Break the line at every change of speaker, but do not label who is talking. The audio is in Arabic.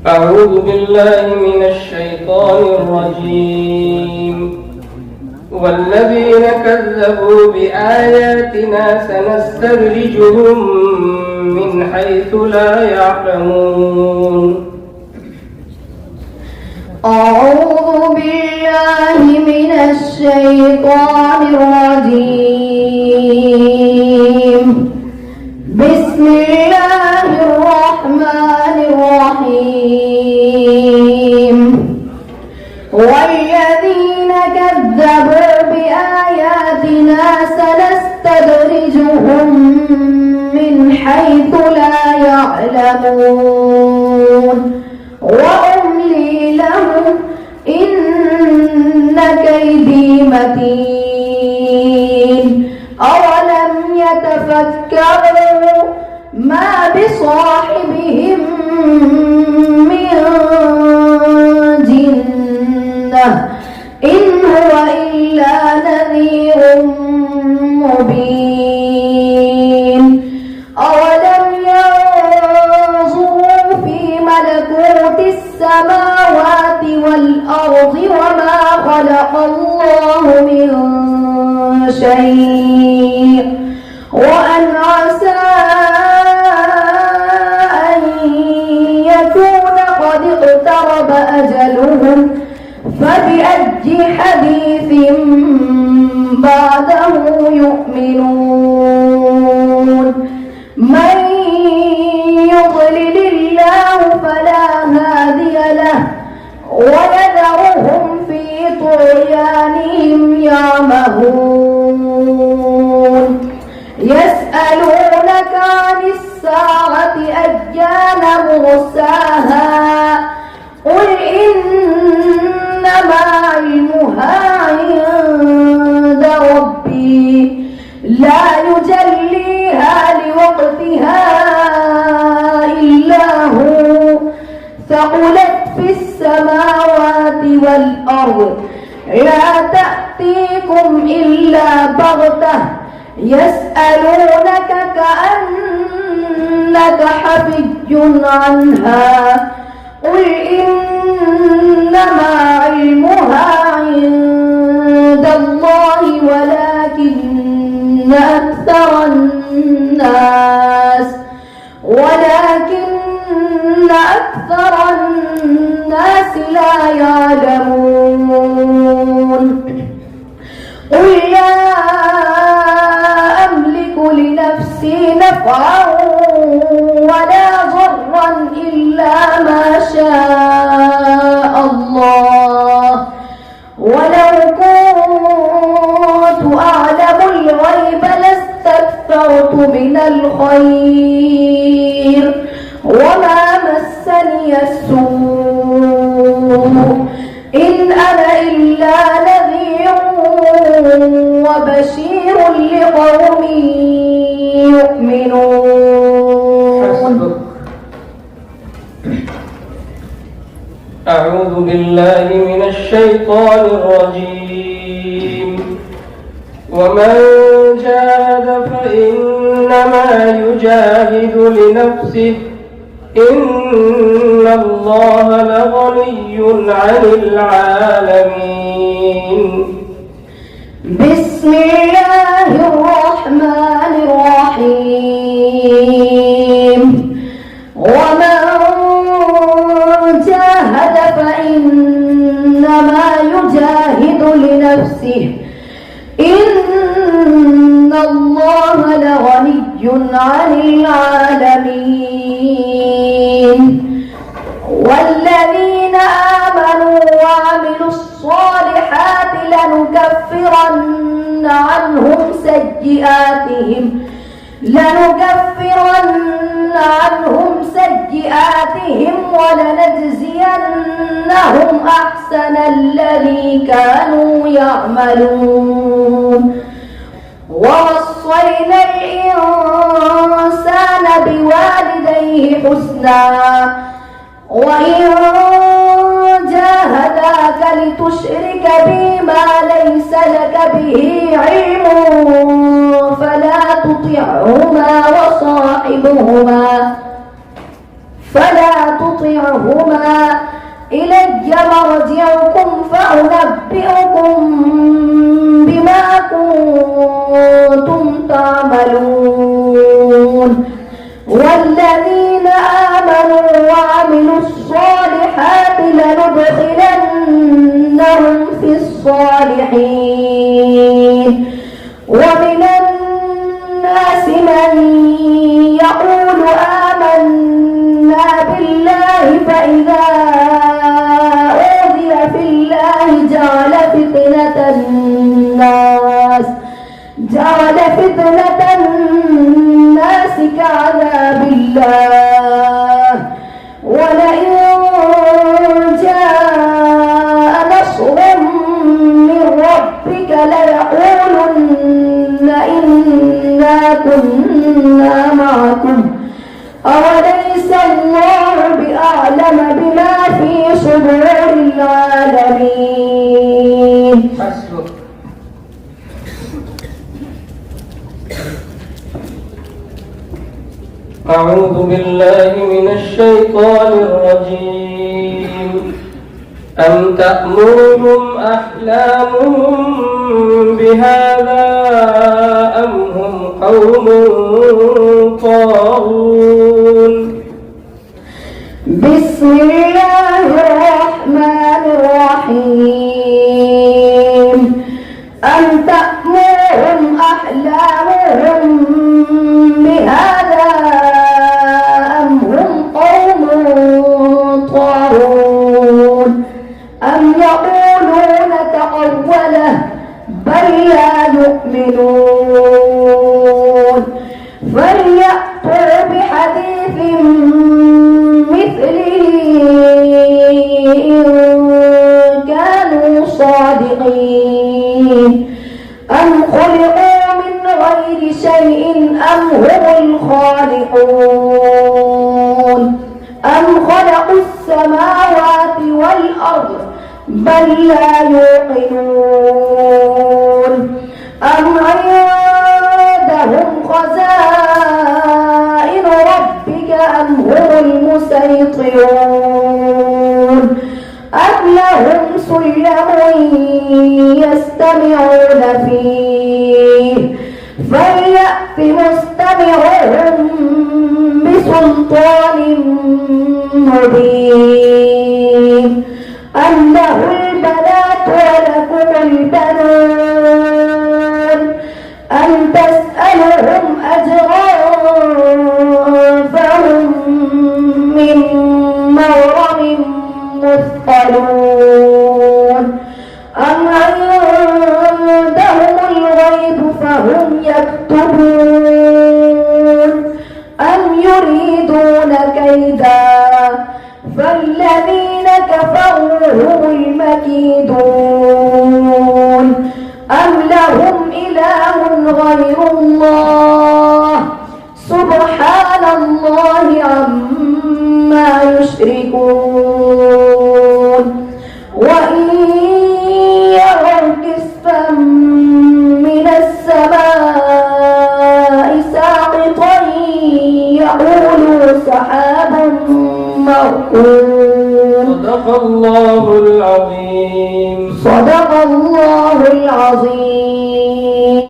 أعوذ بالله من الشيطان الرجيم والذين كذبوا بآياتنا سنستدرجهم من حيث لا يعلمون.
أعوذ بالله من الشيطان الرجيم. بسم الله الرحمن الرحيم. والذين كذبوا بآياتنا سنستدرجهم من حيث لا يعلمون وأملي لهم إن كيدي متين. أولم يتفكروا ما بصاحبهم من جنة إن هو إلا نذير مبين. أولم ينظروا في ملكوت السماوات والأرض وما خلق الله من شيء وأن عسى أن يكون قد اقترب أجلهم فبأي حديث بعده يؤمنون. من يضلل الله فلا هادي له ويذرهم في طغيانهم يعمهون. يسألونك عن الساعة أيان مرساها قل إنما علمها عند ربي لا يجليها لوقتها إلا هو ثقلت في السماوات والأرض لا تأتيكم إلا بغتة يسألونك كأنك حفي عنها قل إنما علمها عند الله ولكن أكثر الناس لا يعلمون. قل لا أملك لنفسي نفعا ولا ضرا إلا ما شاء الله ولو كنت أعلم الغيب لاستكثرت من الخير وما مسني السوء إن أنا إلا نذير وبشير لقوم يؤمنون.
أعوذ بالله من الشيطان الرجيم. ومن جاهد فإنما يجاهد لنفسه إن الله لغني عن العالمين.
بسم الله الرحمن الرحيم. ومن جاهد فإنما يجاهد لنفسه إن الله لغني عن العالمين. والذين آمنوا وعملوا الصالحات لنكفرن عنهم سيئاتهم ولنجزينهم أحسن الذي كانوا يعملون. ووصينا الإنسان بوالديه حسنا وإن جاهداك لتشرك بي ما ليس لك به علم فلا تطعهما وصاحبهما فلا نطيعهما إلي مرجعكم فأنبئكم بما كنتم تعملون والذين آمنوا وعملوا الصالحات لندخلنهم في الصالحين ومن الناس من يقول آمنا بالله فإذا أوذي في الله جعل فتنة الناس كعذاب الله ولئن جاء نصر من ربك ليقولن إنا كنا معكم أوليس الله بأعلم بما في صدور العالمين.
أعوذ بالله من الشيطان الرجيم. أم تأمرهم أحلامهم بهذا أم هم قوم طاغون.
بسم الله الرحمن الرحيم. أم تأمرهم أحلامهم بهذا أم هم قوم طاغون أم يقولون تقوله بل لا يؤمنون فليأتوا بحديث مثله إن كانوا صادقين أم خلقوا من غير شيء أم هم الخالقون أم خلقوا السماوات والأرض بل لا يوقنون أم عندهم خزائن ربك أم هم المسيطرون أم لهم سلم يستمعون فيه فليأت مستمعهم بسلطان مبين أم له البنات ولكم البنون أم تسألهم أجرا فهم من مغرم مثقلون أم عندهم الغيب فهم يكتبون أم يريدون كيدا فالذين كفروا هم المكيدون أم لهم إله غير الله سبحان الله عما يشركون وإن يروا كسفا من السماء ساقطا يقولوا سحاب مركون.
صدق الله العظيم.
صدق الله العظيم.